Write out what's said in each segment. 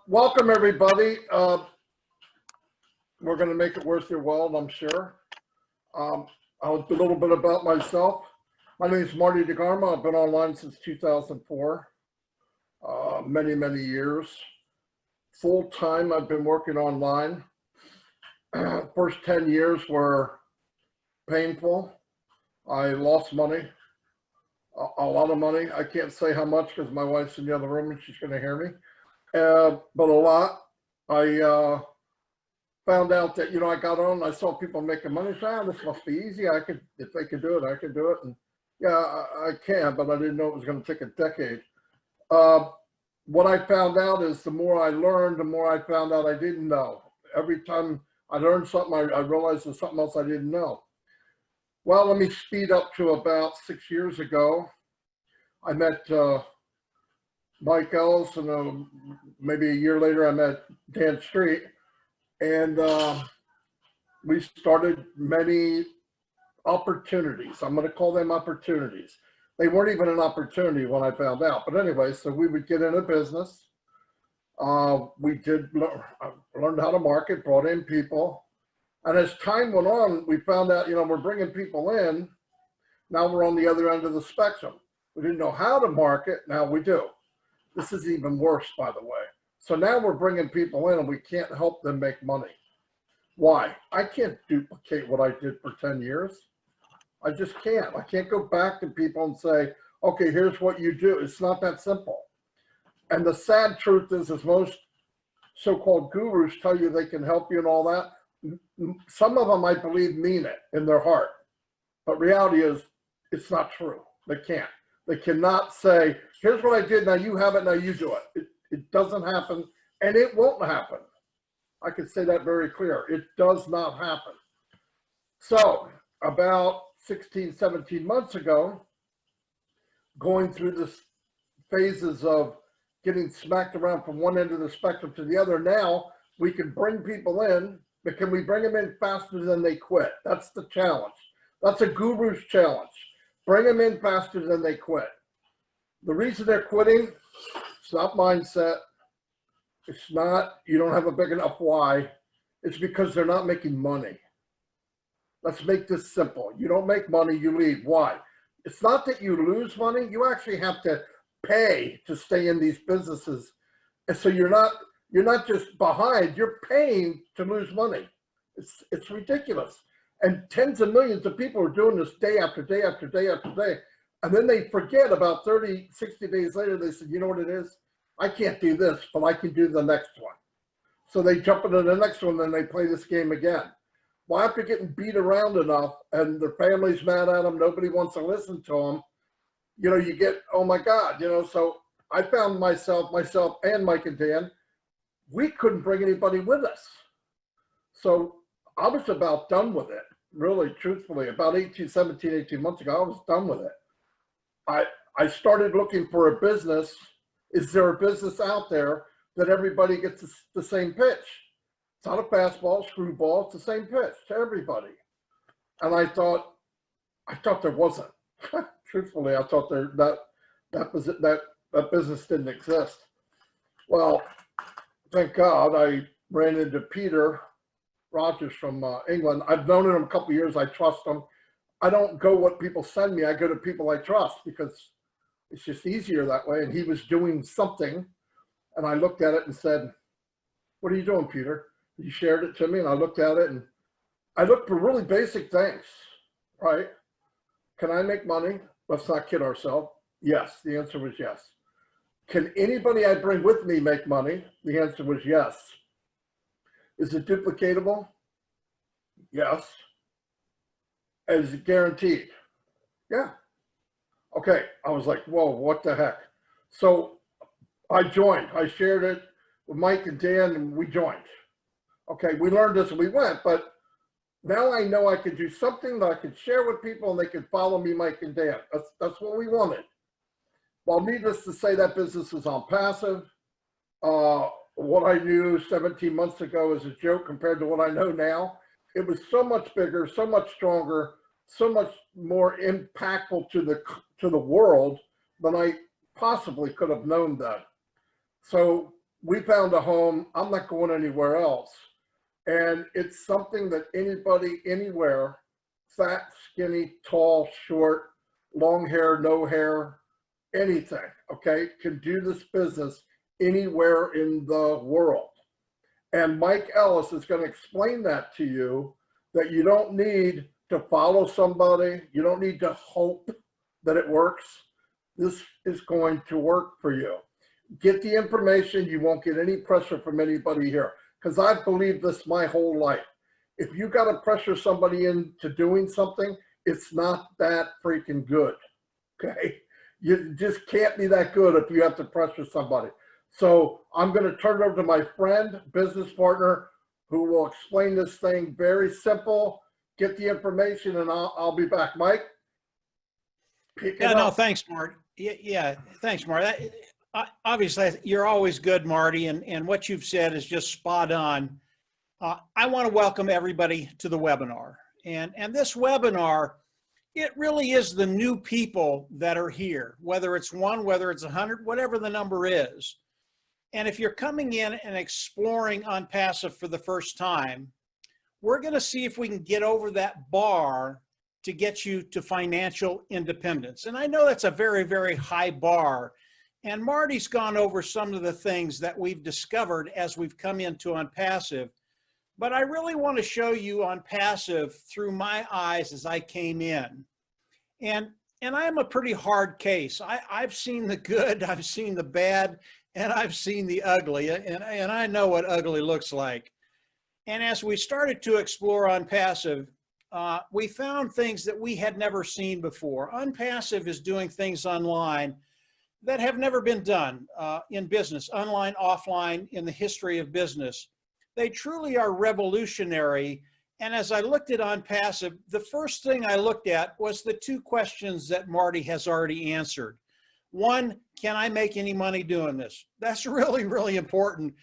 Welcome everybody. We're going to make it worth your while, I'm sure. I'll do a little bit about myself. My name is Marty DeGarmo. I've been online since 2004, many years. Full time, I've been working online. First 10 years were painful. I lost money, a lot of money. I can't say how much because my wife's in the other room and she's going to hear me. But a lot. I found out that, I got on, I saw people making money. I said, this must be easy. If they could do it, I could do it. And yeah, I can, but I didn't know it was going to take a decade. What I found out is the more I learned, the more I found out I didn't know. Every time I learned something, I realized there's something else I didn't know. Well, let me speed up to about 6 years ago. I met Mike Ellis, and maybe a year later I met Dan Street, and we started many opportunities. I'm going to call them opportunities. They weren't even an opportunity when I found out. But anyway, so we would get into business. We learned how to market, brought in people. And as time went on, we found out, we're bringing people in. Now we're on the other end of the spectrum. We didn't know how to market. Now we do. This is even worse, by the way. So now we're bringing people in and we can't help them make money. Why? I can't duplicate what I did for 10 years. I just can't. I can't go back to people and say, okay, here's what you do. It's not that simple. And the sad truth is most so-called gurus tell you they can help you and all that. Some of them, I believe, mean it in their heart. But reality is, it's not true. They can't. They cannot say, here's what I did, now you have it, now you do it. It doesn't happen, and it won't happen. I can say that very clear. It does not happen. So about 16, 17 months ago, going through the phases of getting smacked around from one end of the spectrum to the other, now we can bring people in, but can we bring them in faster than they quit? That's the challenge. That's a guru's challenge. Bring them in faster than they quit. The reason they're quitting, it's not mindset. It's not, you don't have a big enough why. It's because they're not making money. Let's make this simple. You don't make money, you leave. Why? It's not that you lose money. You actually have to pay to stay in these businesses. And so you're not just behind, you're paying to lose money. It's ridiculous. And tens of millions of people are doing this day after day after day after day. And then they forget about 30, 60 days later, they said, you know what it is? I can't do this, but I can do the next one. So they jump into the next one and they play this game again. Well, after getting beat around enough and their family's mad at them, nobody wants to listen to them, you get, oh my God, so I found myself and Mike and Dan, we couldn't bring anybody with us. So I was about done with it, really, truthfully. About 17, 18 months ago, I was done with it. I started looking for a business. Is there a business out there that everybody gets the same pitch? It's not a fastball, screwball, it's the same pitch to everybody. And I thought there wasn't. Truthfully, I thought that business didn't exist. Well, thank God I ran into Peter Rogers from England. I've known him a couple of years. I trust him. I don't go what people send me. I go to people I trust because it's just easier that way. And he was doing something, and I looked at it and said, what are you doing, Peter? He shared it to me, and I looked at it, and I looked for really basic things, right? Can I make money? Let's not kid ourselves. Yes, the answer was yes. Can anybody I bring with me make money? The answer was yes. Is it duplicatable? Yes. Is it guaranteed? Yeah. Okay. I was like, whoa, what the heck? So I joined. I shared it with Mike and Dan, and we joined. Okay, we learned this and we went, but now I know I could do something that I could share with people and they could follow me, Mike and Dan. That's what we wanted. Well, needless to say, that business is Onpassive. What I knew 17 months ago is a joke compared to what I know now. It was so much bigger, so much stronger, so much more impactful to the world than I possibly could have known then. So we found a home. I'm not going anywhere else. And it's something that anybody, anywhere, fat, skinny, tall, short, long hair, no hair, anything, okay, can do this business anywhere in the world. And Mike Ellis is going to explain that to you, that you don't need to follow somebody. You don't need to hope that it works. This is going to work for you. Get the information. You won't get any pressure from anybody here, because I've believed this my whole life. If you got to pressure somebody into doing something, it's not that freaking good, okay? You just can't be that good if you have to pressure somebody. So I'm going to turn it over to my friend, business partner, who will explain this thing very simple. Get the information, and I'll be back. Mike? Yeah, no, thanks, Marty. Yeah, thanks, Marty. Obviously, you're always good, Marty, and what you've said is just spot on. I want to welcome everybody to the webinar. And this webinar, it really is the new people that are here, whether it's one, whether it's 100, whatever the number is. And if you're coming in and exploring Unpassive for the first time, we're going to see if we can get over that bar to get you to financial independence. And I know that's a very, very high bar. And Marty's gone over some of the things that we've discovered as we've come into Unpassive. But I really want to show you Unpassive through my eyes as I came in. And I'm a pretty hard case. I've seen the good, I've seen the bad, and I've seen the ugly. And I know what ugly looks like. And as we started to explore Unpassive, we found things that we had never seen before. Unpassive is doing things online that have never been done in business, online, offline, in the history of business. They truly are revolutionary. And as I looked at Unpassive, the first thing I looked at was the two questions that Marty has already answered. One, can I make any money doing this? That's really, really important,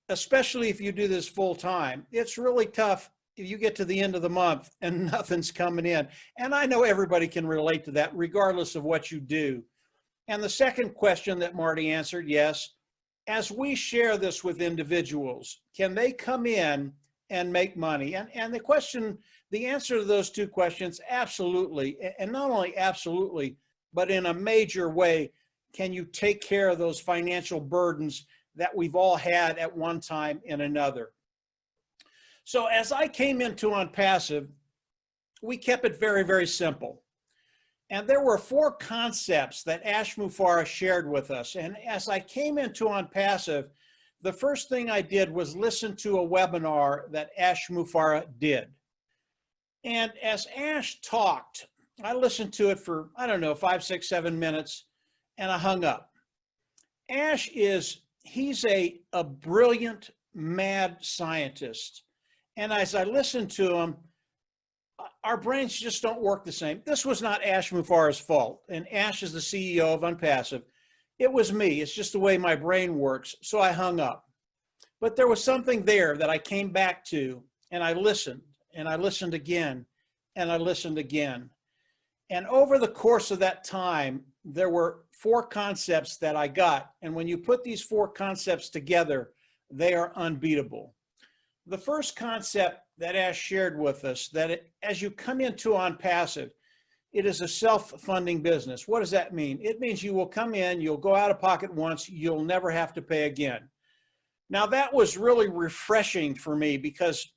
especially if you do this full time. It's really tough if you get to the end of the month and nothing's coming in. And I know everybody can relate to that regardless of what you do. And the second question that Marty answered, yes, as we share this with individuals, can they come in and make money? And the answer to those two questions, absolutely. And not only absolutely, but in a major way, can you take care of those financial burdens that we've all had at one time and another? So as I came into Unpassive, we kept it very, very simple. And there were 4 concepts that Ash Mufareh shared with us. And as I came into Unpassive, the first thing I did was listen to a webinar that Ash Mufareh did. And as Ash talked, I listened to it for, I don't know, 5, 6, 7 minutes, and I hung up. Ash he's a brilliant, mad scientist. And as I listened to him, our brains just don't work the same. This was not Ash Mufareh's fault. And Ash is the CEO of Unpassive. It was me. It's just the way my brain works. So I hung up. But there was something there that I came back to, and I listened again, and I listened again. And over the course of that time, there were 4 concepts that I got. And when you put these 4 concepts together, they are unbeatable. The first concept that Ash shared with us, that as you come into Unpassive, it is a self-funding business. What does that mean? It means you will come in, you'll go out of pocket once, you'll never have to pay again. Now that was really refreshing for me because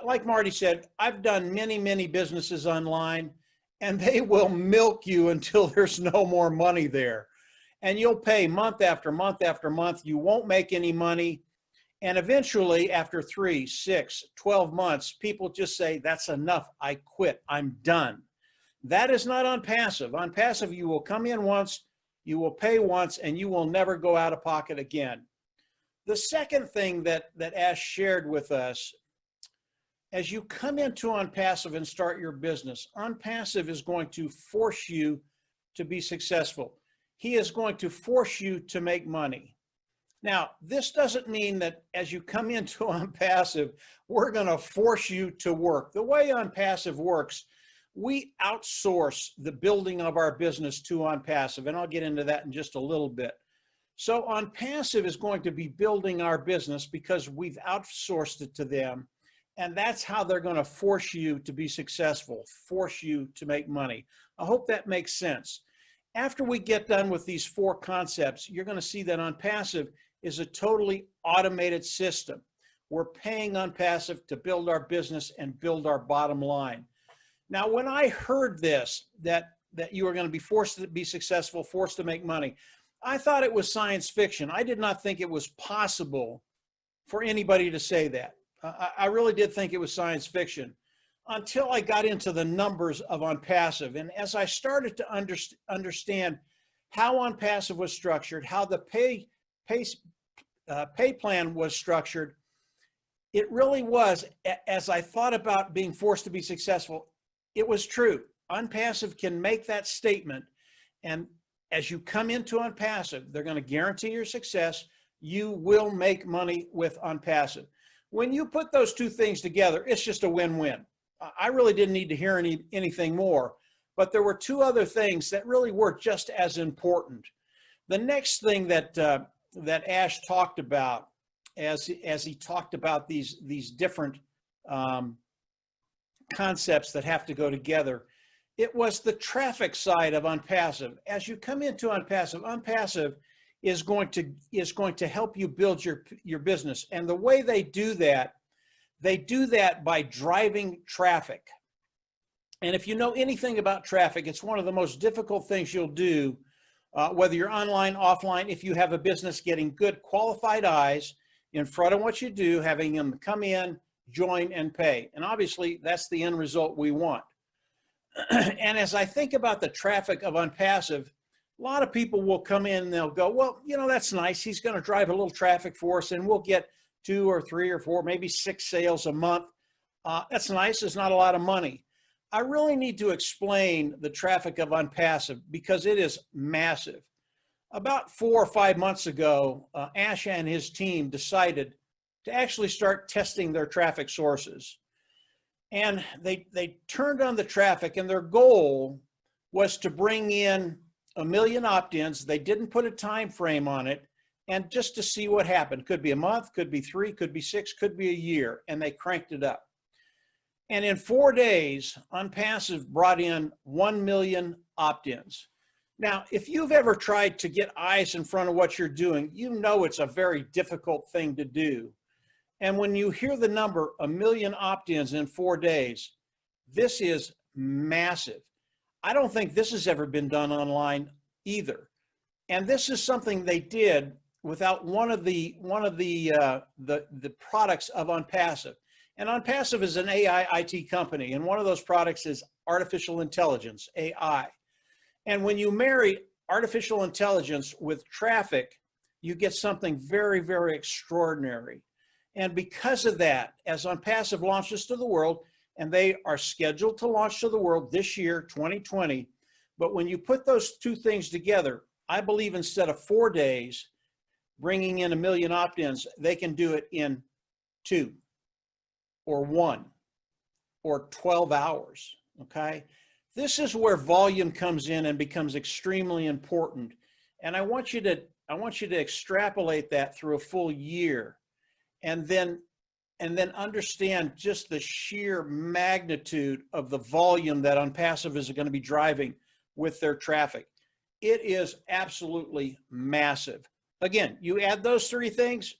like Marty said, I've done many, many businesses online, and they will milk you until there's no more money there. And you'll pay month after month after month. You won't make any money. And eventually, after 3, 6, 12 months, people just say, that's enough. I quit. I'm done. That is not Unpassive. Unpassive, you will come in once, you will pay once, and you will never go out of pocket again. The second thing that Ash shared with us, as you come into Unpassive and start your business, Unpassive is going to force you to be successful. He is going to force you to make money. Now, this doesn't mean that as you come into Unpassive, we're going to force you to work. The way Unpassive works, we outsource the building of our business to Unpassive, and I'll get into that in just a little bit. So Unpassive is going to be building our business because we've outsourced it to them. And that's how they're going to force you to be successful, force you to make money. I hope that makes sense. After we get done with these 4 concepts, you're going to see that Unpassive is a totally automated system. We're paying Unpassive to build our business and build our bottom line. Now, when I heard this, that you were going to be forced to be successful, forced to make money, I thought it was science fiction. I did not think it was possible for anybody to say that. I really did think it was science fiction until I got into the numbers of Unpassive. And as I started to understand how Unpassive was structured, how the pay plan was structured, it really was, as I thought about being forced to be successful, it was true. Unpassive can make that statement. And as you come into Unpassive, they're going to guarantee your success. You will make money with Unpassive. When you put those 2 things together, it's just a win-win. I really didn't need to hear anything more, but there were 2 other things that really were just as important. The next thing that Ash talked about, as he talked about these different concepts that have to go together, it was the traffic side of Unpassive. As you come into Unpassive, Unpassive is going to help you build your business. And the way they do that by driving traffic. And if you know anything about traffic, it's one of the most difficult things you'll do, whether you're online, offline, if you have a business, getting good qualified eyes in front of what you do, having them come in, join, and pay. And obviously, that's the end result we want. And as I think about the traffic of Unpassive, a lot of people will come in and they'll go, well, you know, that's nice. He's going to drive a little traffic for us and we'll get 2 or 3 or 4, maybe 6 sales a month. That's nice. It's not a lot of money. I really need to explain the traffic of Unpassive because it is massive. About 4 or 5 months ago, Ash and his team decided to actually start testing their traffic sources. And they turned on the traffic, and their goal was to bring in 1 million opt-ins. They didn't put a time frame on it, and just to see what happened. Could be a month, could be 3, could be 6, could be a year, and they cranked it up. And in 4 days, Unpassive brought in 1 million opt-ins. Now, if you've ever tried to get eyes in front of what you're doing, you know it's a very difficult thing to do. And when you hear the number, 1 million opt-ins in 4 days, this is massive. I don't think this has ever been done online either. And this is something they did without one of the products of Unpassive. And Unpassive is an AI IT company, and one of those products is artificial intelligence, AI. And when you marry artificial intelligence with traffic, you get something very, very extraordinary. And because of that, as Unpassive launches to the world, and they are scheduled to launch to the world this year, 2020, but when you put those 2 things together, I believe instead of 4 days, bringing in 1 million opt-ins, they can do it in 2 or 1 or 12 hours, okay? This is where volume comes in and becomes extremely important. And I want you to extrapolate that through a full year and then understand just the sheer magnitude of the volume that Unpassive is going to be driving with their traffic. It is absolutely massive. Again, you add those 3 things,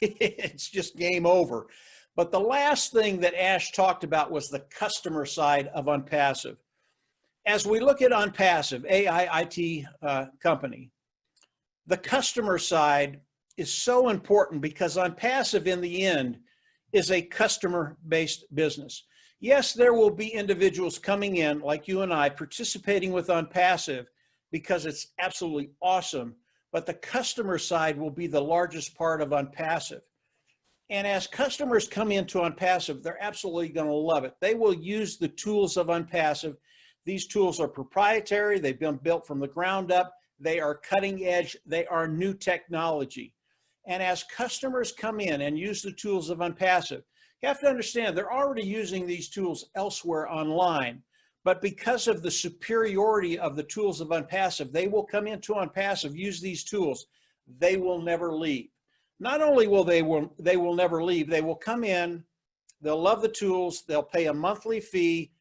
it's just game over. But the last thing that Ash talked about was the customer side of Unpassive. As we look at Unpassive, AI IT company, the customer side is so important because Unpassive in the end is a customer-based business. Yes, there will be individuals coming in like you and I participating with Unpassive because it's absolutely awesome, but the customer side will be the largest part of Unpassive. And as customers come into Unpassive, they're absolutely going to love it. They will use the tools of Unpassive. These tools are proprietary. They've been built from the ground up. They are cutting edge. They are new technology. And as customers come in and use the tools of Unpassive, you have to understand they're already using these tools elsewhere online. But because of the superiority of the tools of Unpassive, they will come into Unpassive, use these tools. they will never leave. Not only will they never leave, they will come in, they'll love the tools, they'll pay a monthly fee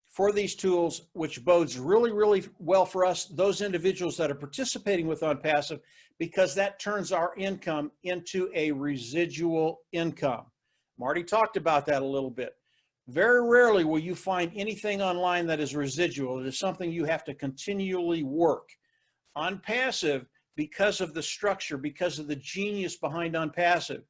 for these tools, which bodes really, really well for us, those individuals that are participating with Unpassive, because that turns our income into a residual income. Marty talked about that a little bit. Very rarely will you find anything online that is residual. It is something you have to continually work. Unpassive, because of the structure, because of the genius behind Unpassive,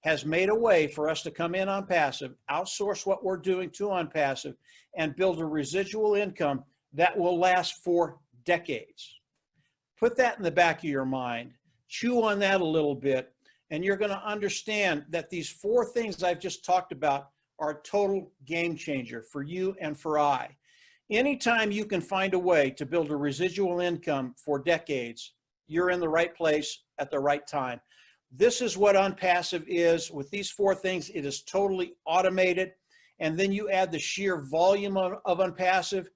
has made a way for us to come in Unpassive, outsource what we're doing to Unpassive, and build a residual income that will last for decades. Put that in the back of your mind, chew on that a little bit, and you're going to understand that these 4 things I've just talked about are a total game changer for you and for I. Anytime you can find a way to build a residual income for decades, you're in the right place at the right time. This is what Unpassive is. With these 4 things, it is totally automated. And then you add the sheer volume of Unpassive.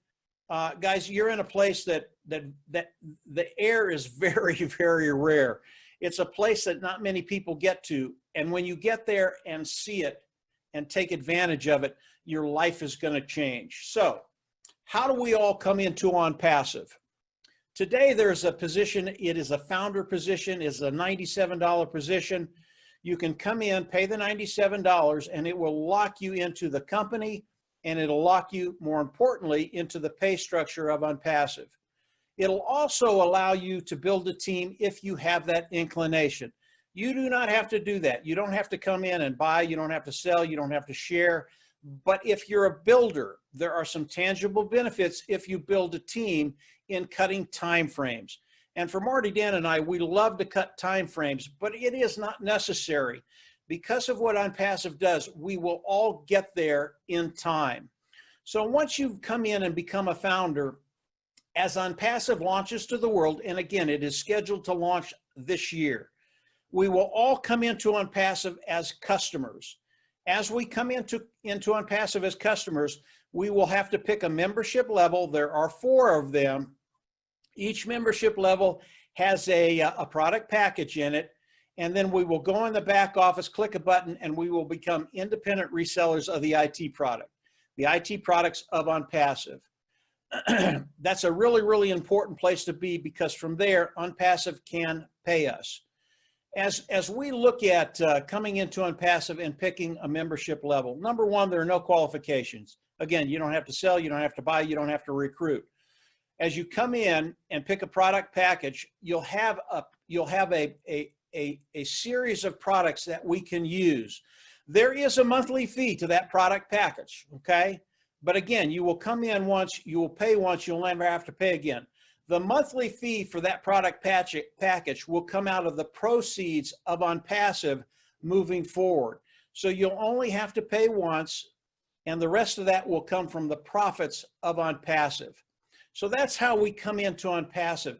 Guys, you're in a place that the air is very, very rare. It's a place that not many people get to. And when you get there and see it and take advantage of it, your life is going to change. So how do we all come into Unpassive? Today, there's a position, it is a founder position, it's a $97 position. You can come in, pay the $97, and it will lock you into the company, and it'll lock you, more importantly, into the pay structure of Unpassive. It'll also allow you to build a team if you have that inclination. You do not have to do that. You don't have to come in and buy, you don't have to sell, you don't have to share. But if you're a builder, there are some tangible benefits if you build a team in cutting time frames. And for Marty, Dan, and I, we love to cut time frames, but it is not necessary. Because of what Unpassive does, we will all get there in time. So once you've come in and become a founder, as Unpassive launches to the world, and again, it is scheduled to launch this year, we will all come into Unpassive as customers. As we come into Unpassive as customers, we will have to pick a membership level. There are 4 of them. Each membership level has a product package in it. And then we will go in the back office, click a button, and we will become independent resellers of the IT product, the IT products of Unpassive. That's a really, really important place to be, because from there, Unpassive can pay us. As we look at coming into Unpassive and picking a membership level, number 1, there are no qualifications. Again, you don't have to sell, you don't have to buy, you don't have to recruit. As you come in and pick a product package, you'll have a series of products that we can use. There is a monthly fee to that product package, okay? But again, you will come in once, you will pay once, you'll never have to pay again. The monthly fee for that product package will come out of the proceeds of Unpassive moving forward. So you'll only have to pay once, and the rest of that will come from the profits of Unpassive. So that's how we come into Unpassive.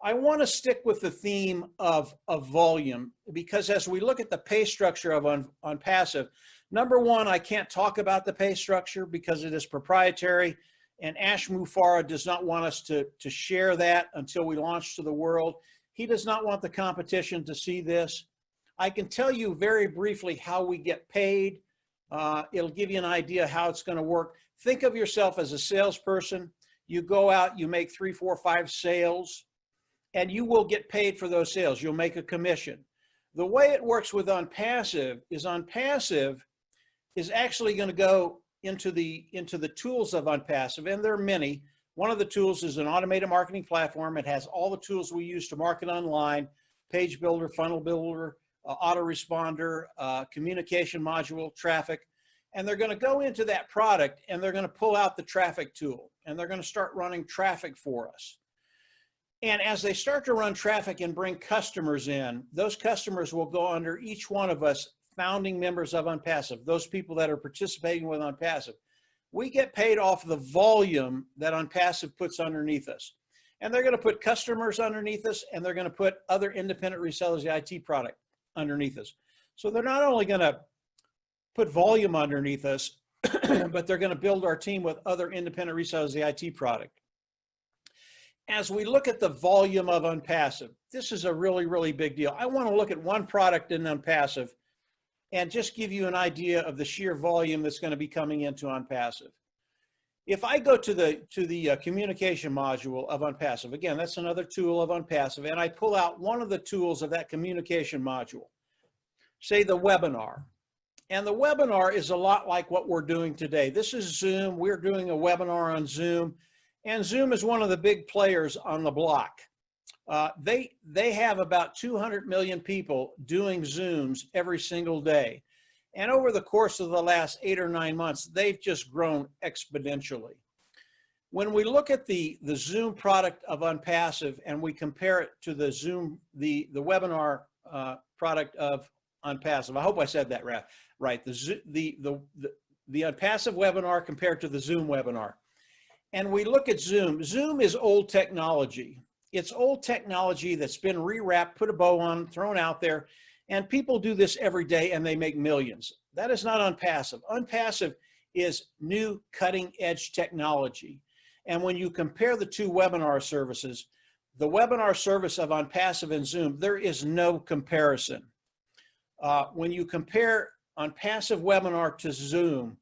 I want to stick with the theme of volume, because as we look at the pay structure of Unpassive, number 1, I can't talk about the pay structure because it is proprietary. And Ash Mufareh does not want us to share that until we launch to the world. He does not want the competition to see this. I can tell you very briefly how we get paid. It'll give you an idea how it's going to work. Think of yourself as a salesperson. You go out, you make 3, 4, 5 sales, and you will get paid for those sales. You'll make a commission. The way it works with Unpassive is actually going to go into the tools of Unpassive, and there are many. One of the tools is an automated marketing platform. It has all the tools we use to market online: page builder, funnel builder, autoresponder, communication module, traffic. And they're going to go into that product and they're going to pull out the traffic tool, and they're going to start running traffic for us. And as they start to run traffic and bring customers in, those customers will go under each one of us founding members of Unpassive, those people that are participating with Unpassive. We get paid off the volume that Unpassive puts underneath us. And they're going to put customers underneath us, and they're going to put other independent resellers of the IT product underneath us. So they're not only going to put volume underneath us, but they're going to build our team with other independent resellers of the IT product. as we look at the volume of Unpassive, this is a really, really big deal. I want to look at one product in Unpassive and just give you an idea of the sheer volume that's going to be coming into Unpassive. If I go to the communication module of Unpassive, again, that's another tool of Unpassive, and I pull out one of the tools of that communication module, say the webinar. And the webinar is a lot like what we're doing today. This is Zoom. We're doing a webinar on Zoom, and Zoom is one of the big players on the block. They have about 200 million people doing Zooms every single day. And over the course of the last 8 or 9 months, they've just grown exponentially. When we look at the Zoom product of Unpassive and we compare it to the Zoom, the webinar product of Unpassive, I hope I said that right. The Unpassive webinar compared to the Zoom webinar. And we look at Zoom. Zoom is old technology. It's old technology that's been rewrapped, put a bow on, thrown out there, and people do this every day and they make millions. That is not Unpassive. Unpassive is new cutting edge technology. And when you compare the two webinar services, the webinar service of Unpassive and Zoom, there is no comparison. When you compare Unpassive webinar to Zoom,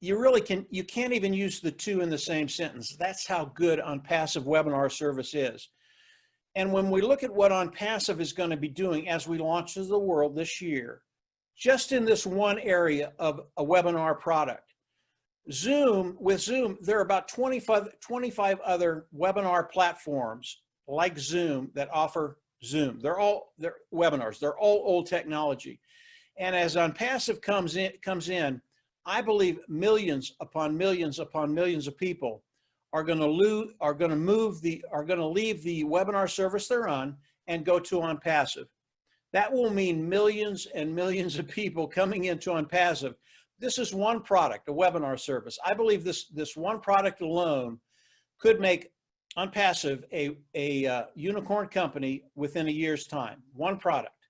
you can't even use the two in the same sentence. That's how good Unpassive webinar service is. And when we look at what Unpassive is going to be doing as we launch to the world this year, just in this one area of a webinar product, with Zoom, there are about 25 other webinar platforms like Zoom that offer Zoom. They're webinars. They're all old technology. And as Unpassive comes in, I believe millions upon millions upon millions of people are going to leave the webinar service they're on and go to Unpassive. That will mean millions and millions of people coming into Unpassive. This is one product, a webinar service. I believe this one product alone could make Unpassive a unicorn company within a year's time. One product.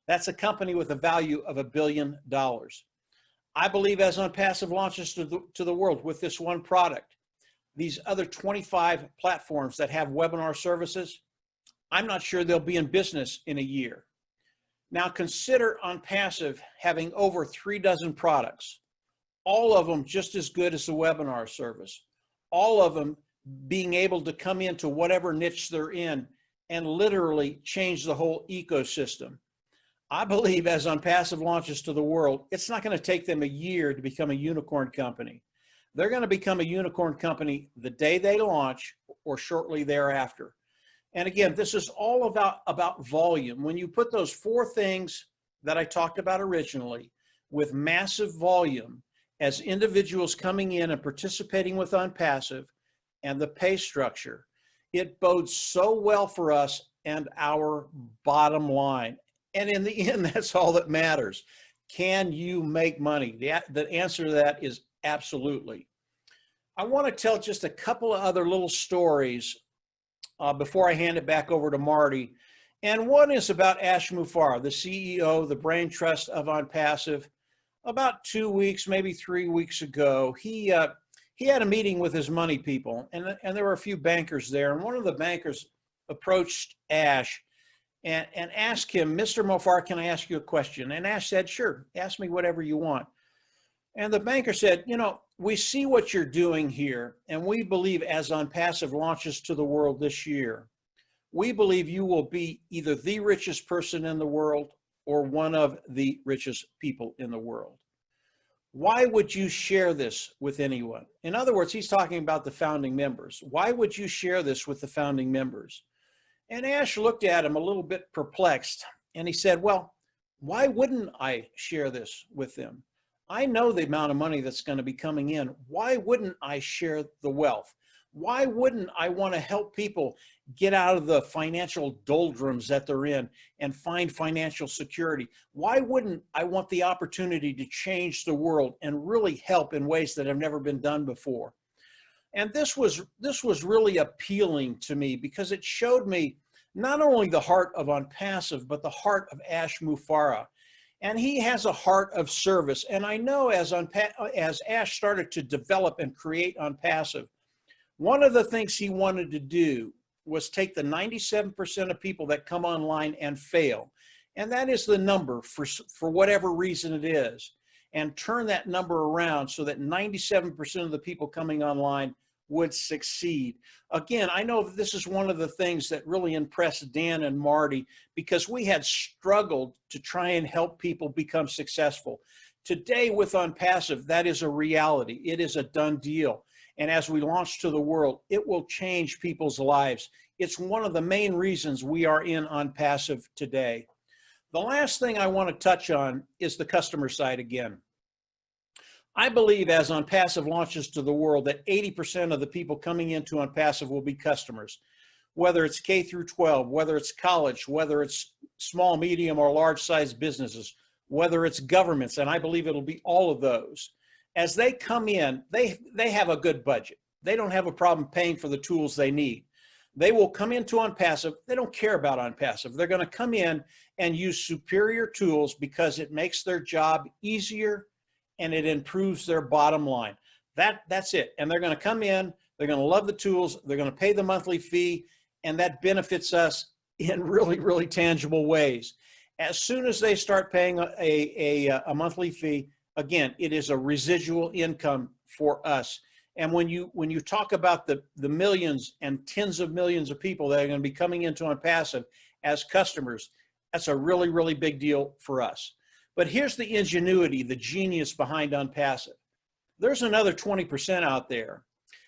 That's a company with a value of $1 billion. I believe as Unpassive launches to the world with this one product, these other 25 platforms that have webinar services, I'm not sure they'll be in business in a year. Now consider Unpassive having over 3 dozen products, all of them just as good as the webinar service, all of them being able to come into whatever niche they're in and literally change the whole ecosystem. I believe as Unpassive launches to the world, it's not going to take them a year to become a unicorn company. They're going to become a unicorn company the day they launch or shortly thereafter. And again, this is all about volume. When you put those 4 things that I talked about originally with massive volume as individuals coming in and participating with Unpassive and the pay structure, it bodes so well for us and our bottom line. And in the end, that's all that matters. Can you make money? The answer to that is absolutely. I want to tell just a couple of other little stories before I hand it back over to Marty. And one is about Ash Mufareh, the CEO, the brain trust of Unpassive. About 2 weeks, maybe 3 weeks ago, he had a meeting with his money people, and there were a few bankers there. And one of the bankers approached Ash and asked him, Mr. Mufareh, can I ask you a question? And Ash said, sure, ask me whatever you want. And the banker said, you know, we see what you're doing here, and we believe as Unpassive launches to the world this year, we believe you will be either the richest person in the world or one of the richest people in the world. Why would you share this with anyone? In other words, he's talking about the founding members. Why would you share this with the founding members? And Ash looked at him a little bit perplexed, and he said, well, why wouldn't I share this with them? I know the amount of money that's going to be coming in. Why wouldn't I share the wealth? Why wouldn't I want to help people get out of the financial doldrums that they're in and find financial security? Why wouldn't I want the opportunity to change the world and really help in ways that have never been done before? And this was really appealing to me because it showed me not only the heart of Unpassive, but the heart of Ash Mufareh. And he has a heart of service. And I know as Ash started to develop and create Unpassive, One of the things he wanted to do was take the 97% of people that come online and fail, and that is the number for whatever reason it is, and turn that number around so that 97% of the people coming online would succeed. Again, I know this is one of the things that really impressed Dan and Marty, because we had struggled to try and help people become successful. Today with Unpassive, that is a reality. It is a done deal. And as we launch to the world, it will change people's lives. It's one of the main reasons we are in Unpassive today. The last thing I want to touch on is the customer side again. I believe as Unpassive launches to the world that 80% of the people coming into Unpassive will be customers, whether it's K through 12, whether it's college, whether it's small, medium, or large size businesses, whether it's governments, and I believe it'll be all of those. As they come in, they have a good budget. They don't have a problem paying for the tools they need. They will come into Unpassive. They don't care about Unpassive. They're going to come in and use superior tools because it makes their job easier and it improves their bottom line. That's it. And they're going to come in, they're going to love the tools, they're going to pay the monthly fee, and that benefits us in really, really tangible ways. As soon as they start paying a monthly fee, again, it is a residual income for us. And when you talk about the millions and tens of millions of people that are going to be coming into Unpassive as customers, that's a really, really big deal for us. But here's the ingenuity, the genius behind Unpassive. There's another 20% out there.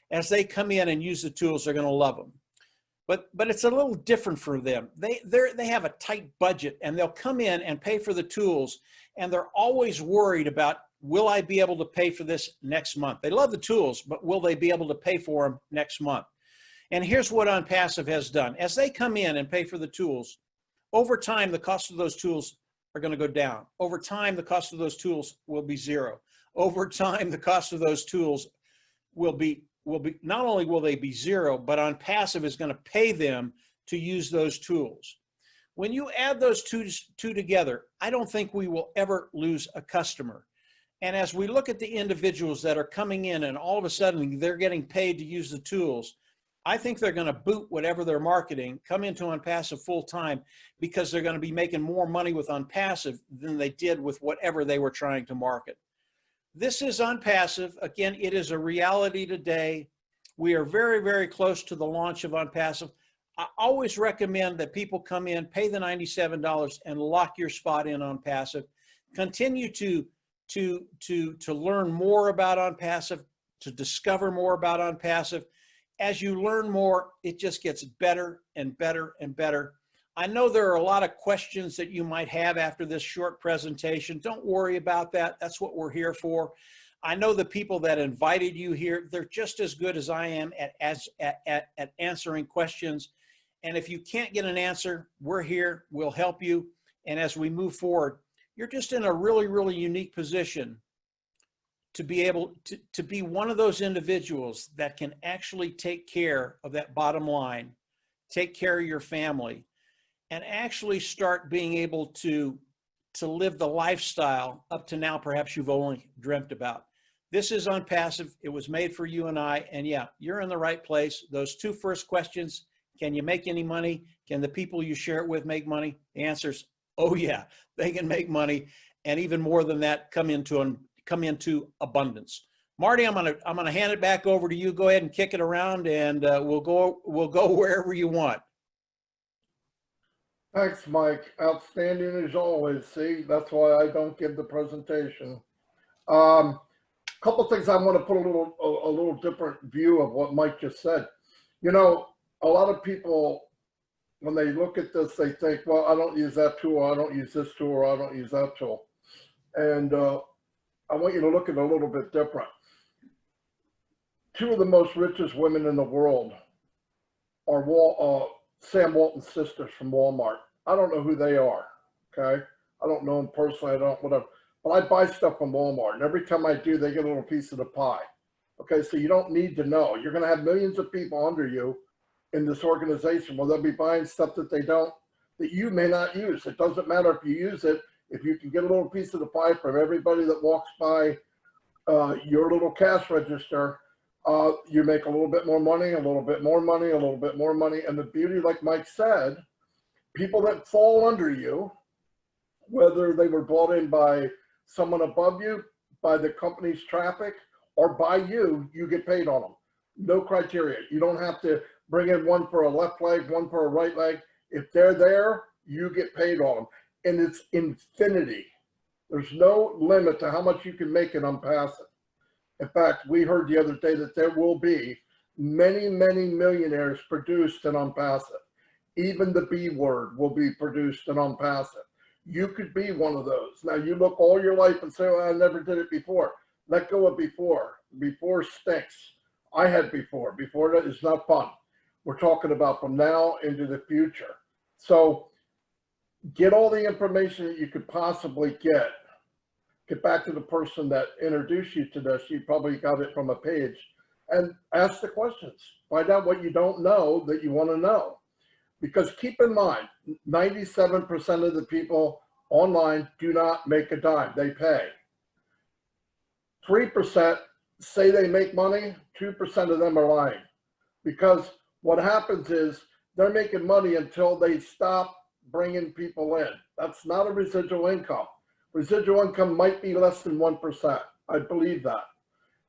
As they come in and use the tools, they're going to love them. But it's a little different for them. They have a tight budget, and they'll come in and pay for the tools, and they're always worried about, will I be able to pay for this next month? They love the tools, but will they be able to pay for them next month? And here's what Unpassive has done. As they come in and pay for the tools, over time, the cost of those tools are going to go down. Over time, the cost of those tools will be zero. Over time, the cost of those tools will be not only will they be zero, but Unpassive is going to pay them to use those tools. When you add those two together, I don't think we will ever lose a customer. And as we look at the individuals that are coming in and all of a sudden they're getting paid to use the tools, I think they're going to boot whatever they're marketing, come into Unpassive full time, because they're going to be making more money with Unpassive than they did with whatever they were trying to market. This is Unpassive. Again, it is a reality today. We are very, very close to the launch of Unpassive. I always recommend that people come in, pay the $97 and lock your spot in Unpassive. Continue to learn more about Unpassive, to discover more about Unpassive. As you learn more, it just gets better and better and better. I know there are a lot of questions that you might have after this short presentation. Don't worry about that. That's what we're here for. I know the people that invited you here, they're just as good as I am at answering questions. And if you can't get an answer, we're here. We'll help you. And as we move forward, you're just in a really, really unique position to be able to be one of those individuals that can actually take care of that bottom line, take care of your family, and actually start being able to live the lifestyle up to now perhaps you've only dreamt about. This is Unpassive. It was made for you and I, and yeah, you're in the right place. Those two first questions, can you make any money? Can the people you share it with make money? The answer is, oh yeah, they can make money, and even more than that, come into abundance. Marty, I'm gonna hand it back over to you. Go ahead and kick it around, and we'll go wherever you want. Thanks, Mike. Outstanding as always. See, that's why I don't give the presentation. Couple things I want to put a little different view of what Mike just said. You know, a lot of people, when they look at this, they think, well, I don't use that tool, I don't use this tool, or I don't use that tool. And I want you to look at it a little bit different. Two of the most richest women in the world are Sam Walton's sisters from Walmart. I don't know who they are, okay? I don't know them personally, I don't, whatever. But I buy stuff from Walmart, and every time I do, they get a little piece of the pie. Okay, so you don't need to know. You're gonna have millions of people under you in this organization. Well, they'll be buying stuff that you may not use. It doesn't matter if you use it. If you can get a little piece of the pie from everybody that walks by your little cash register, You make a little bit more money, a little bit more money, a little bit more money. And the beauty, like Mike said, people that fall under you, whether they were brought in by someone above you, by the company's traffic, or by you, you get paid on them. No criteria. You don't have to bring in one for a left leg, one for a right leg. If they're there, you get paid on them. And it's infinity. There's no limit to how much you can make in Unpassive. In fact, we heard the other day that there will be many, many millionaires produced in Unpassive. Even the B word will be produced in Unpassive. You could be one of those. Now, you look all your life and say, well, I never did it before. Let go of before. Before stinks. I had before. Before that is not fun. We're talking about from now into the future. So get all the information that you could possibly get. Get back to the person that introduced you to this. You probably got it from a page. And ask the questions. Find out what you don't know that you want to know. Because keep in mind, 97% of the people online do not make a dime. They pay. 3% say they make money. 2% of them are lying. Because what happens is they're making money until they stop bringing people in. That's not a residual income. Residual income might be less than 1%. I believe that.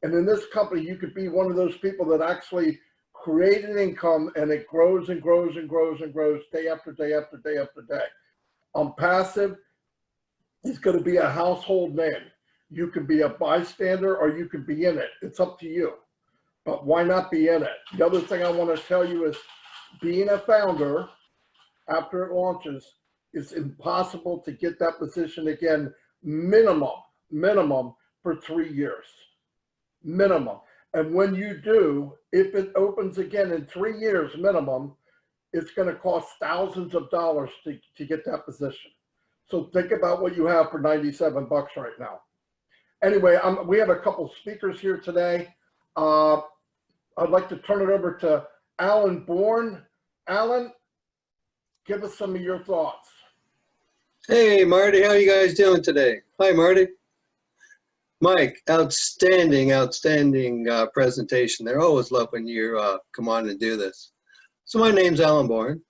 And in this company, you could be one of those people that actually create an income, and it grows and grows and grows and grows day after day after day after day. Unpassive is going to be a household name. You can be a bystander or you can be in it. It's up to you. But why not be in it? The other thing I want to tell you is being a founder after it launches, it's impossible to get that position again, minimum for 3 years, minimum. And when you do, if it opens again in 3 years minimum, it's going to cost thousands of dollars to get that position. So think about what you have for 97 bucks right now. Anyway, we have a couple speakers here today. I'd like to turn it over to Alan Bourne. Alan, give us some of your thoughts. Hey, Marty, how you guys doing today? Hi, Marty. Mike, outstanding presentation. They're always love when you come on and do this. So my name's Alan Bourne.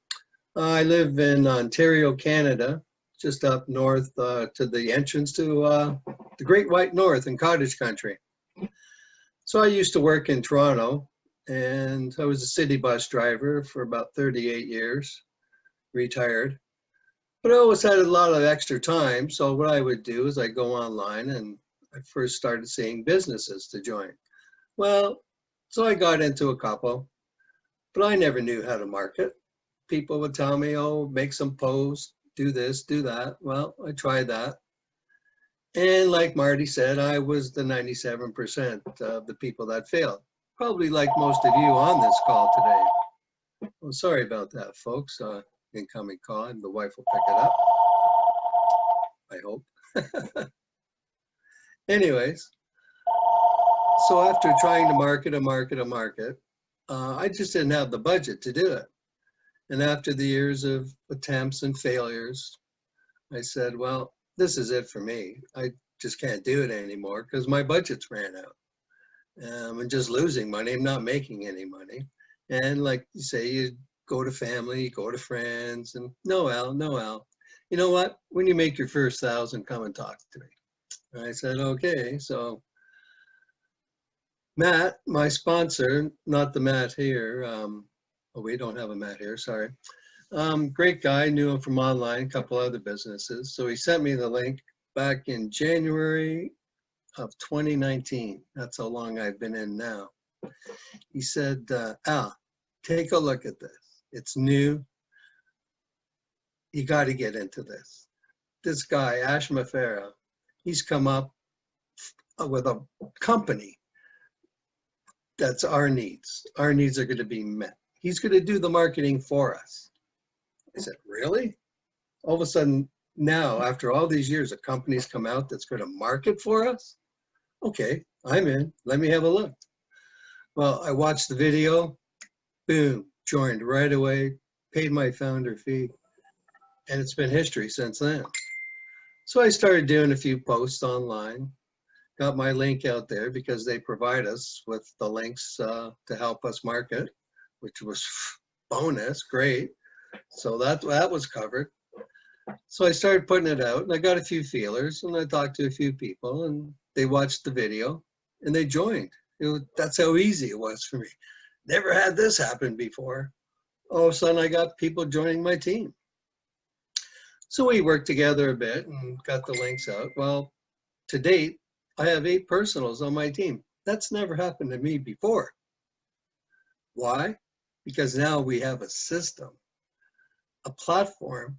I live in Ontario, Canada, just up north to the entrance to the Great White North in cottage country. So I used to work in Toronto, and I was a city bus driver for about 38 years, retired. But I always had a lot of extra time, so what I would do is I'd go online, and I first started seeing businesses to join. Well, so I got into a couple, but I never knew how to market. People would tell me, oh, make some posts, do this, do that. Well, I tried that. And like Marty said, I was the 97% of the people that failed. Probably like most of you on this call today. Well, sorry about that, folks. Incoming call, and the wife will pick it up, I hope. Anyways, so after trying to market, I just didn't have the budget to do it. And after the years of attempts and failures, I said, well, this is it for me. I just can't do it anymore because my budget's ran out. I'm just losing money. I'm not making any money. And like you say, you go to family, go to friends, and no, Al, you know what? When you make your first 1,000, come and talk to me. And I said, okay. So Matt, my sponsor, not the Matt here. Oh, we don't have a Matt here, sorry. Great guy, knew him from online, a couple other businesses. So he sent me the link back in January of 2019. That's how long I've been in now. He said, Al, take a look at this. It's new. You got to get into this. This guy, Mufareh, he's come up with a company that's our needs. Our needs are going to be met. He's going to do the marketing for us. I said, really? All of a sudden, now, after all these years, a company's come out that's going to market for us? Okay, I'm in. Let me have a look. Well, I watched the video. Boom, joined right away, paid my founder fee, and it's been history since then. So I started doing a few posts online, got my link out there because they provide us with the links to help us market, which was bonus, great. So that was covered. So I started putting it out, and I got a few feelers, and I talked to a few people, and they watched the video, and they joined. That's how easy it was for me. Never had this happen before. All of a sudden, I got people joining my team. So we worked together a bit and got the links out. Well, to date, I have 8 personals on my team. That's never happened to me before. Why? Because now we have a system, a platform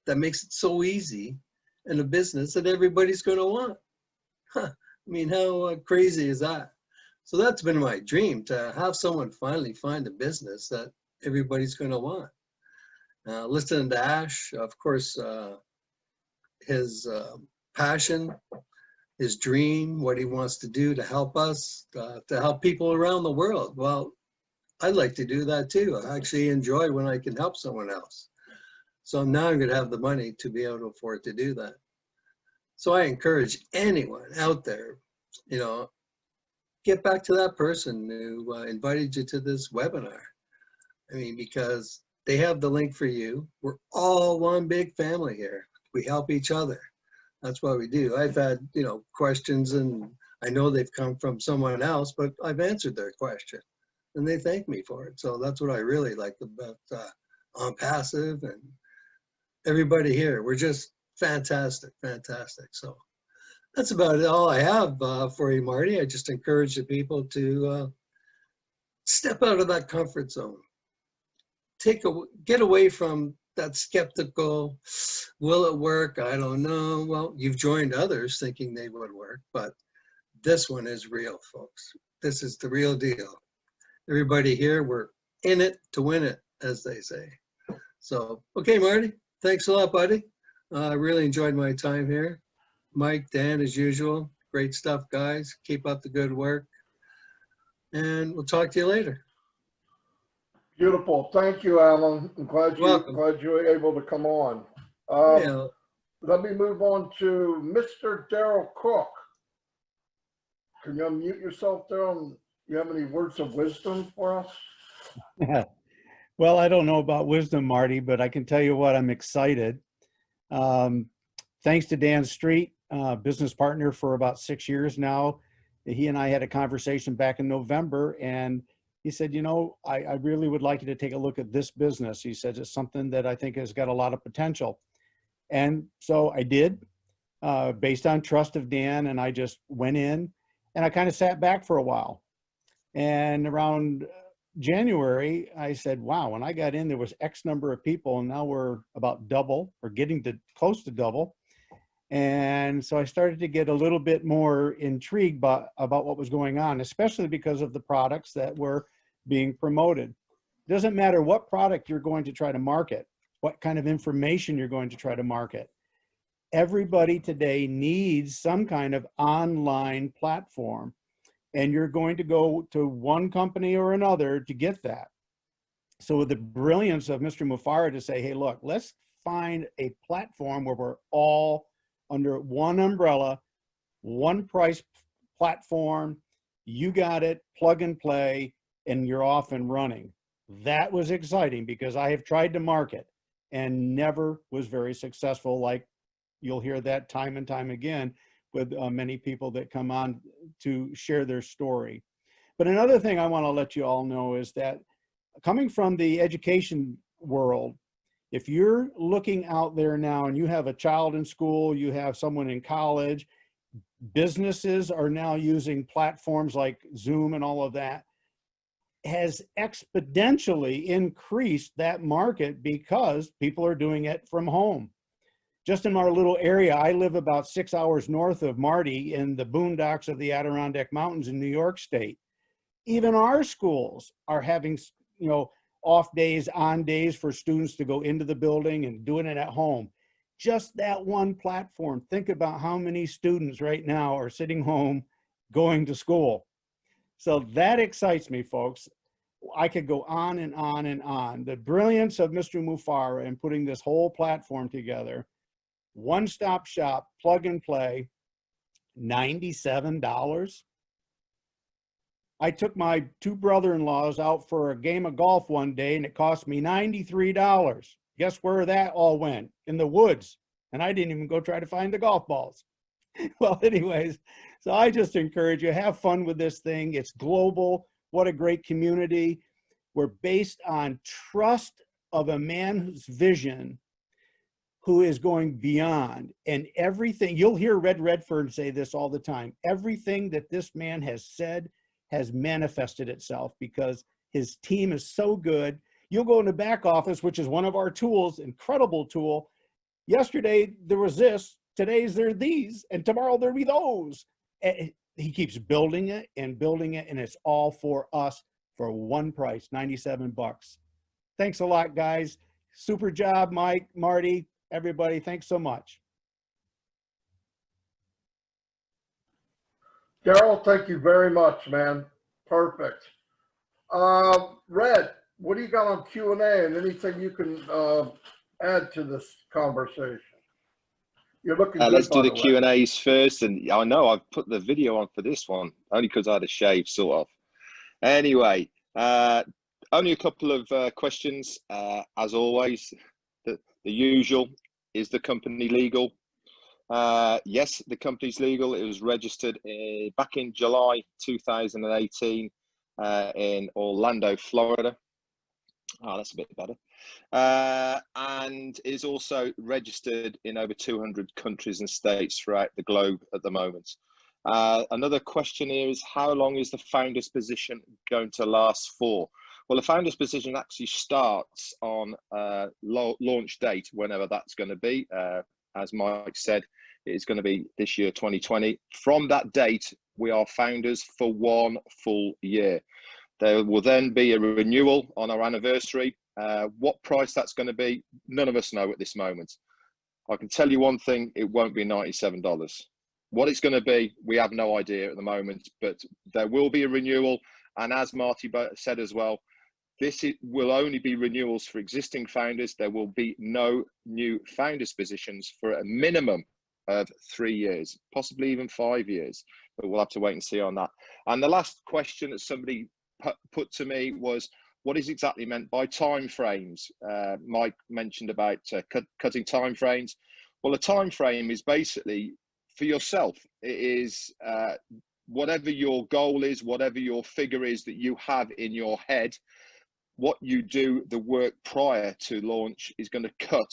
that makes it so easy in a business that everybody's going to want. Huh. I mean, how crazy is that? So that's been my dream, to have someone finally find a business that everybody's going to want. Listening to Ash, of course, his passion, his dream, what he wants to do to help us, to help people around the world. Well, I'd like to do that too. I actually enjoy when I can help someone else. So now I'm going to have the money to be able to afford to do that. So I encourage anyone out there, you know, get back to that person who invited you to this webinar. I mean, because they have the link for you. We're all one big family here. We help each other. That's what we do. I've had, you know, questions, and I know they've come from someone else, but I've answered their question and they thank me for it. So that's what I really like about Onpassive and everybody here. We're just fantastic, fantastic. So that's about all I have for you, Marty. I just encourage the people to step out of that comfort zone. Get away from that skeptical, will it work? I don't know. Well, you've joined others thinking they would work, but this one is real, folks. This is the real deal. Everybody here, we're in it to win it, as they say. So, okay, Marty, thanks a lot, buddy. I really enjoyed my time here. Mike, Dan, as usual, great stuff, guys. Keep up the good work, and we'll talk to you later. Beautiful. Thank you, Alan. I'm glad Welcome. you were able to come on. Yeah. Let me move on to Mr. Daryl Cook. Can you unmute yourself, Daryl? You have any words of wisdom for us? Yeah. Well, I don't know about wisdom, Marty, but I can tell you what, I'm excited. Thanks to Dan Street, business partner for about 6 years now. He and I had a conversation back in November, and he said, you know, I really would like you to take a look at this business. He said, it's something that I think has got a lot of potential. And so I did, based on trust of Dan, and I just went in and I kind of sat back for a while. And around January, I said, wow, when I got in, there was X number of people, and now we're about double, or getting to close to double. And so I started to get a little bit more intrigued about what was going on, especially because of the products that were being promoted. It doesn't matter what product you're going to try to market, what kind of information you're going to try to market. Everybody today needs some kind of online platform, and you're going to go to one company or another to get that. So with the brilliance of Mr. Mufareh to say, hey, look, let's find a platform where we're all under one umbrella, one price platform, you got it, plug and play, and you're off and running. That was exciting because I have tried to market and never was very successful. Like you'll hear that time and time again with many people that come on to share their story. But another thing I want to let you all know is that coming from the education world, if you're looking out there now and you have a child in school, you have someone in college, businesses are now using platforms like Zoom and all of that, has exponentially increased that market because people are doing it from home. Just in our little area, I live about 6 hours north of Marty in the boondocks of the Adirondack Mountains in New York State. Even our schools are having, you know, off days, on days for students to go into the building and doing it at home. Just that one platform. Think about how many students right now are sitting home going to school. So that excites me, folks. I could go on and on and on. The brilliance of Mr. Mufareh in putting this whole platform together, one-stop shop, plug and play. $97. I took my two brother-in-laws out for a game of golf one day and it cost me $93. Guess where that all went? In the woods. And I didn't even go try to find the golf balls. Well, anyways, so I just encourage you, have fun with this thing. It's global. What a great community. We're based on trust of a man's vision who is going beyond, and everything, you'll hear Red Redfern say this all the time, everything that this man has said has manifested itself because his team is so good. You'll go in the back office, which is one of our tools, incredible tool. Yesterday there was this, today's there these, and tomorrow there'll be those. And he keeps building it, and it's all for us for one price, 97 bucks. Thanks a lot, guys. Super job, Mike, Marty, everybody. Thanks so much. Daryl, thank you very much, man. Perfect. Red, what do you got on Q&A and anything you can add to this conversation? You're looking good, let's do by the way. Q&As first. And I know I've put the video on for this one, only because I had a shave, sort of. Anyway, only a couple of questions. As always, the usual, is the company legal? Yes, the company's legal. It was registered back in July 2018 in Orlando, Florida. Oh, that's a bit better. And is also registered in over 200 countries and states throughout the globe at the moment. Another question here is, how long is the founder's position going to last for? Well, the founder's position actually starts on launch date, whenever that's going to be. As Mike said, it is going to be this year, 2020. From that date, we are founders for 1 full year. There will then be a renewal on our anniversary. What price that's going to be, none of us know at this moment. I can tell you one thing, it won't be $97. What it's going to be, we have no idea at the moment, but there will be a renewal. And as Marty said as well, this will only be renewals for existing founders. There will be no new founders positions for a minimum of 3 years, possibly even 5 years, but we'll have to wait and see on that. And the last question that somebody put to me was, what is exactly meant by time frames? Mike mentioned about cutting time frames. Well, a time frame is basically for yourself. It is whatever your goal is, whatever your figure is that you have in your head, what you do, the work prior to launch is going to cut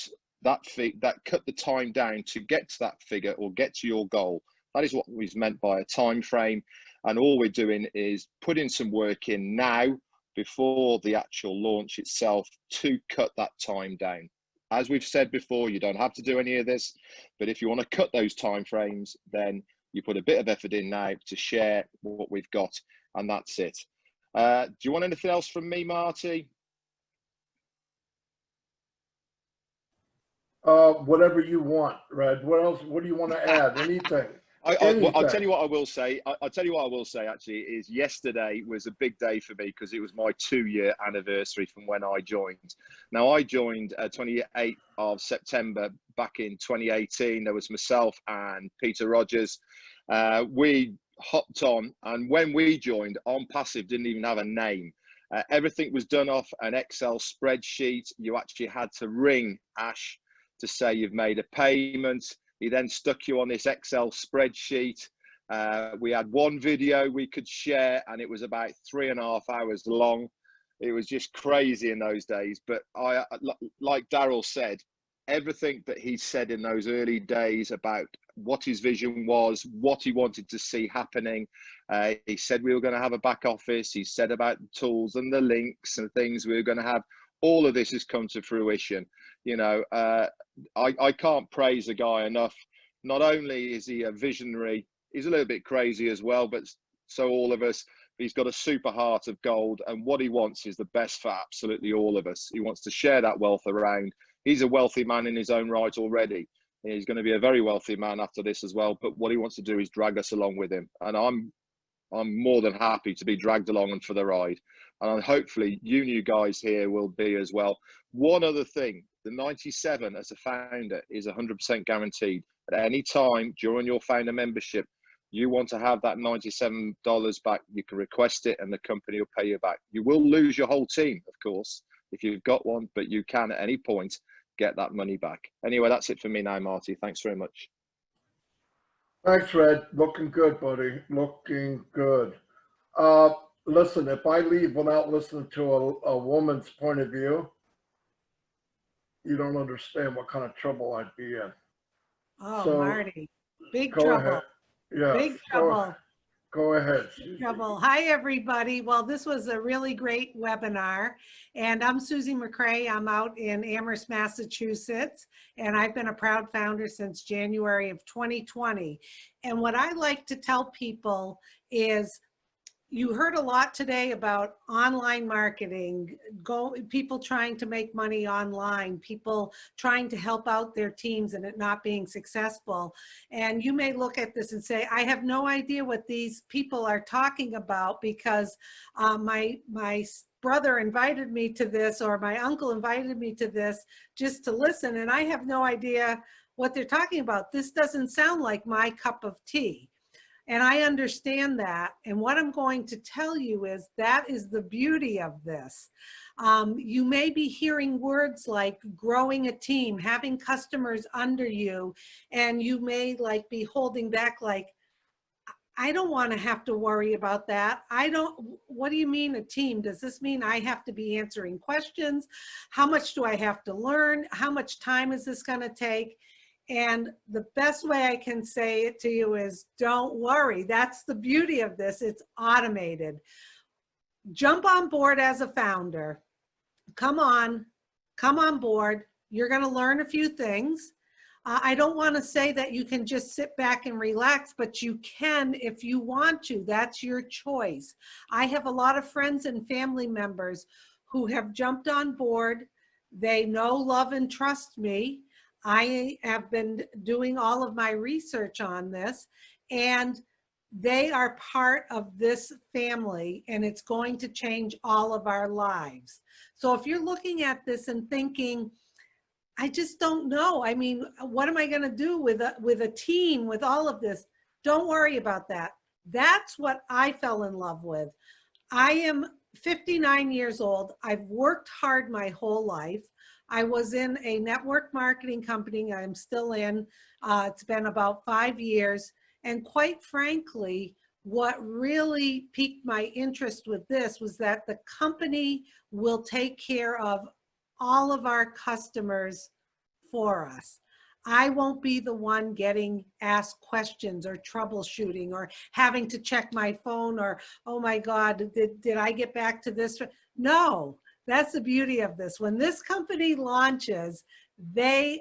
cut the time down to get to that figure or get to your goal. That is what was meant by a time frame. And all we're doing is putting some work in now before the actual launch itself to cut that time down. As we've said before, you don't have to do any of this, but if you want to cut those time frames, then you put a bit of effort in now to share what we've got, and that's it. Do you want anything else from me, Marty? Whatever you want, Red. What else? What do you want to add? Anything? I'll tell you what I will say. I'll tell you what I will say, actually, is yesterday was a big day for me because it was my 2-year anniversary from when I joined. Now, I joined 28th of September back in 2018. There was myself and Peter Rogers. We hopped on, and when we joined, Onpassive didn't even have a name. Everything was done off an Excel spreadsheet. You actually had to ring Ash to say you've made a payment. He then stuck you on this Excel spreadsheet. We had one video we could share, and it was about 3.5 hours long. It was just crazy in those days. But like Daryl said, everything that he said in those early days about what his vision was, what he wanted to see happening. He said we were going to have a back office. He said about the tools and the links and things we were going to have. All of this has come to fruition. You know, I can't praise the guy enough. Not only is he a visionary, he's a little bit crazy as well, but so all of us. He's got a super heart of gold, and what he wants is the best for absolutely all of us. He wants to share that wealth around. He's a wealthy man in his own right already. He's going to be a very wealthy man after this as well. But what he wants to do is drag us along with him, and I'm more than happy to be dragged along and for the ride. And hopefully you new guys here will be as well. One other thing, the 97 as a founder is 100% guaranteed. At any time during your founder membership, You want to have that $97 back, you can request it and the company will pay you back. You will lose your whole team, of course, if you've got one, but you can at any point get that money back. Anyway, that's it for me now, Marty. Thanks very much. Thanks, Red. Looking good, buddy. Looking good. Listen, if I leave without listening to a woman's point of view, you don't understand what kind of trouble I'd be in. Oh, So, Marty, big go trouble. ahead. Yeah. Big trouble. Go ahead. Big trouble. Hi, everybody. Well, this was a really great webinar. And I'm Susie McCrae. I'm out in Amherst, Massachusetts. And I've been a proud founder since January of 2020. And what I like to tell people is, you heard a lot today about online marketing, people trying to make money online, people trying to help out their teams and it not being successful. And you may look at this and say, I have no idea what these people are talking about because my brother invited me to this or my uncle invited me to this just to listen, and I have no idea what they're talking about. This doesn't sound like my cup of tea. And I understand that. And what I'm going to tell you is that is the beauty of this. You may be hearing words like growing a team, having customers under you, and you may like be holding back like, I don't want to have to worry about that. What do you mean a team? Does this mean I have to be answering questions? How much do I have to learn? How much time is this going to take? And the best way I can say it to you is don't worry. That's the beauty of this. It's automated. Jump on board as a founder. Come on board. You're going to learn a few things. I don't want to say that you can just sit back and relax, but you can if you want to. That's your choice. I have a lot of friends and family members who have jumped on board. They know, love, and trust me. I have been doing all of my research on this, and they are part of this family, and it's going to change all of our lives. So if you're looking at this and thinking, I just don't know, I mean, what am I going to do with a team, with all of this? Don't worry about that. That's what I fell in love with. I am 59 years old. I've worked hard my whole life. I was in a network marketing company I'm still in. It's been about 5 years. And quite frankly, what really piqued my interest with this was that the company will take care of all of our customers for us. I won't be the one getting asked questions or troubleshooting or having to check my phone or, oh my God, did I get back to this? No. That's the beauty of this. When this company launches, the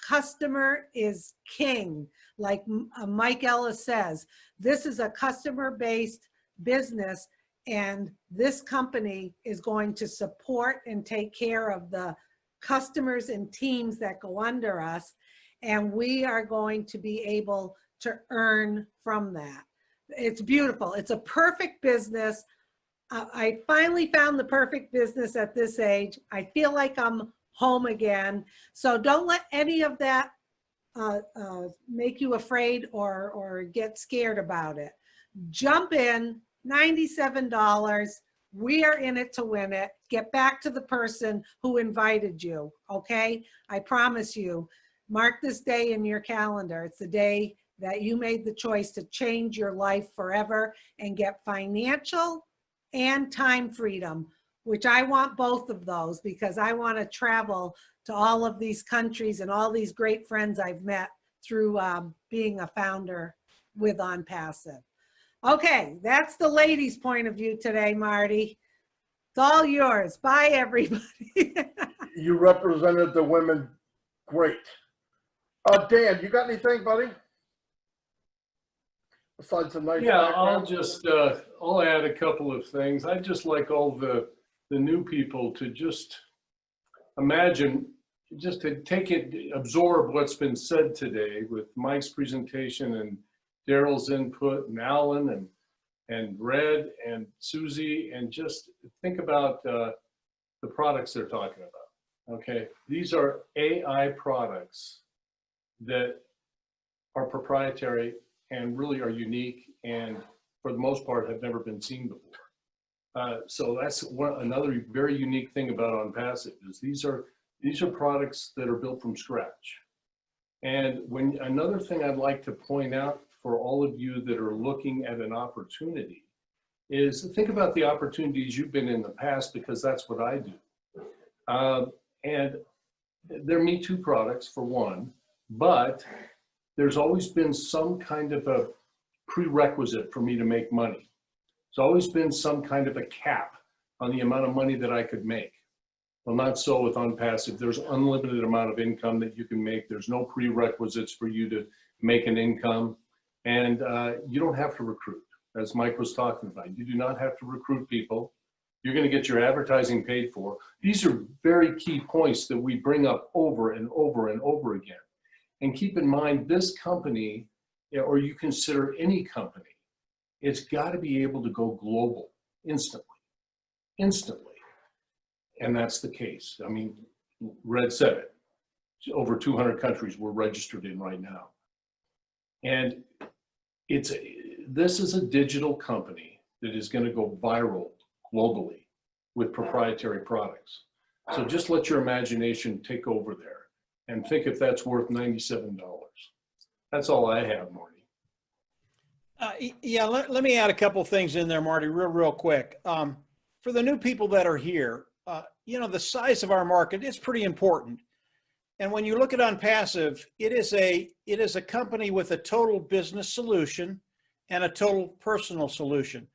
customer is king. Like Mike Ellis says, this is a customer-based business, and this company is going to support and take care of the customers and teams that go under us, and we are going to be able to earn from that. It's beautiful. It's a perfect business. I finally found the perfect business at this age. I feel like I'm home again. So don't let any of that make you afraid or get scared about it. Jump in, $97. We are in it to win it. Get back to the person who invited you, okay? I promise you, mark this day in your calendar. It's the day that you made the choice to change your life forever and get financial and time freedom, which I want both of those because I want to travel to all of these countries and all these great friends I've met through being a founder with Onpassive. Okay, that's the ladies' point of view today, Marty. It's all yours. Bye, everybody. You represented the women great. Dan, you got anything, buddy? Besides a nice background? I'll add a couple of things. I'd just like all the new people to just imagine, just to take it, absorb what's been said today with Mike's presentation and Daryl's input and Alan and Red and Susie, and just think about the products they're talking about. Okay, these are AI products that are proprietary and really are unique and for the most part have never been seen before. So that's another very unique thing about Unpassive is these are products that are built from scratch. And another thing I'd like to point out for all of you that are looking at an opportunity is think about the opportunities you've been in the past, because that's what I do. And they're Me Too products for one, but there's always been some kind of a prerequisite for me to make money. There's always been some kind of a cap on the amount of money that I could make. Well, not so with Unpassive. There's unlimited amount of income that you can make. There's no prerequisites for you to make an income. And you don't have to recruit, as Mike was talking about. You do not have to recruit people. You're going to get your advertising paid for. These are very key points that we bring up over and over and over again. And keep in mind, this company, or you consider any company, it's got to be able to go global instantly. And that's the case. I mean, Red said it. Over 200 countries we're registered in right now. And this is a digital company that is going to go viral globally with proprietary products. So just let your imagination take over there and think if that's worth $97. That's all I have, Marty. Yeah, let me add a couple things in there, Marty, real quick. For the new people that are here, you know, the size of our market is pretty important. And when you look at Unpassive, it is a company with a total business solution and a total personal solution.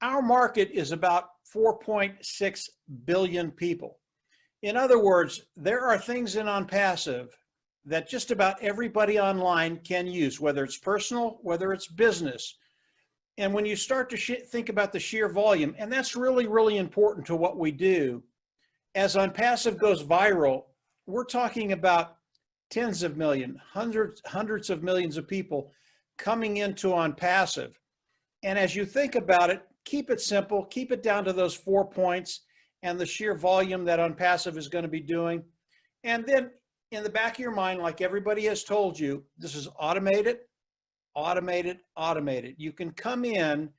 Our market is about 4.6 billion people. In other words, there are things in Unpassive that just about everybody online can use, whether it's personal, whether it's business. And when you start to think about the sheer volume, and that's really, really important to what we do, as Unpassive goes viral, we're talking about tens of millions, hundreds of millions of people coming into Unpassive. And as you think about it, keep it simple, keep it down to those 4 points and the sheer volume that Unpassive is going to be doing. And then in the back of your mind, like everybody has told you, this is automated. You can come in,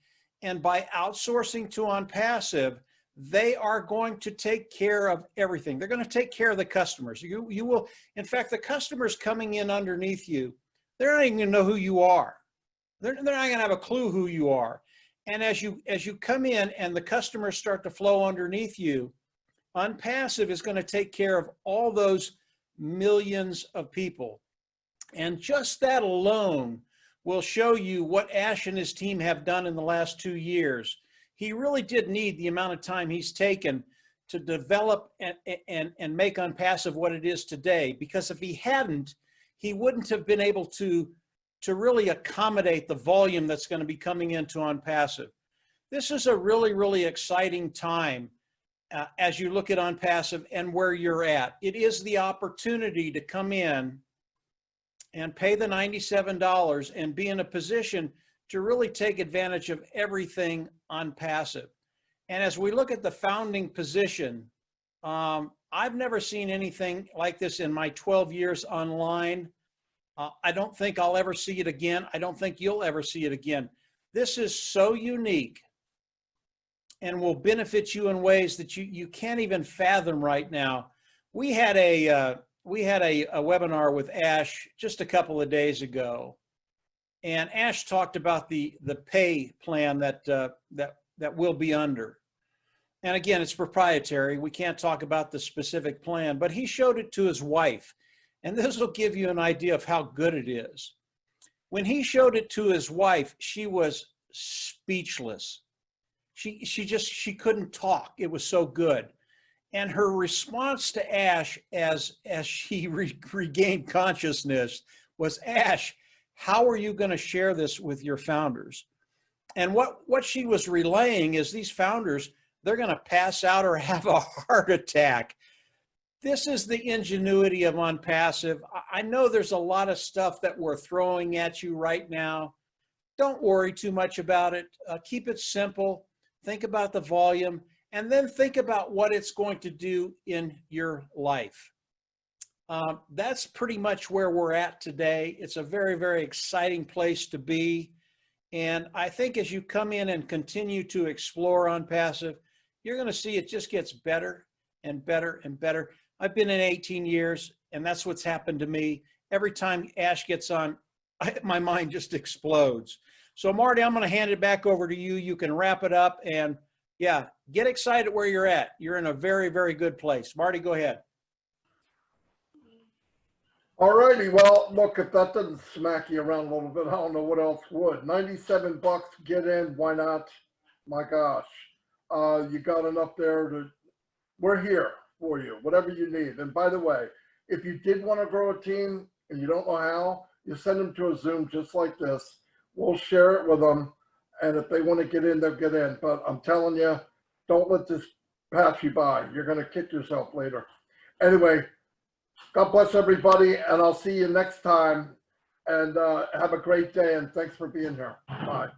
and by outsourcing to Unpassive, they are going to take care of everything. They're going to take care of the customers. You will, in fact, the customers coming in underneath you, they're not even going to know who you are. They're not going to have a clue who you are. And as you come in and the customers start to flow underneath you, Unpassive is going to take care of all those millions of people. And just that alone will show you what Ash and his team have done in the last 2 years. He really did need the amount of time he's taken to develop and make Unpassive what it is today, because if he hadn't, he wouldn't have been able to really accommodate the volume that's going to be coming into Unpassive. This is a really, really exciting time as you look at Unpassive and where you're at. It is the opportunity to come in and pay the $97 and be in a position to really take advantage of everything Unpassive. And as we look at the founding position, I've never seen anything like this in my 12 years online. I don't think I'll ever see it again. I don't think you'll ever see it again. This is so unique and will benefit you in ways that you can't even fathom right now. We had a webinar with Ash just a couple of days ago. And Ash talked about the pay plan that we'll be under. And again, it's proprietary. We can't talk about the specific plan, but he showed it to his wife. And this will give you an idea of how good it is. When he showed it to his wife, she was speechless. She couldn't talk. It was so good. And her response to Ash as she regained consciousness was, Ash, how are you going to share this with your founders? And what she was relaying is these founders, they're going to pass out or have a heart attack. This is the ingenuity of Unpassive. I know there's a lot of stuff that we're throwing at you right now. Don't worry too much about it. Keep it simple. Think about the volume, and then think about what it's going to do in your life. That's pretty much where we're at today. It's a very, very exciting place to be. And I think as you come in and continue to explore Unpassive, you're going to see it just gets better and better and better. I've been in 18 years, and that's what's happened to me. Every time Ash gets on, my mind just explodes. So Marty, I'm going to hand it back over to you. You can wrap it up, and yeah, get excited where you're at. You're in a very, very good place. Marty, go ahead. All righty. Well, look, if that doesn't smack you around a little bit, I don't know what else would. 97 bucks, get in. Why not? My gosh. You got enough there to, we're here for you, whatever you need. And by the way, if you did want to grow a team and you don't know how, you send them to a Zoom just like this. We'll share it with them. And if they want to get in, they'll get in. But I'm telling you, don't let this pass you by. You're going to kick yourself later. Anyway, God bless everybody, and I'll see you next time. And have a great day, and thanks for being here. Bye.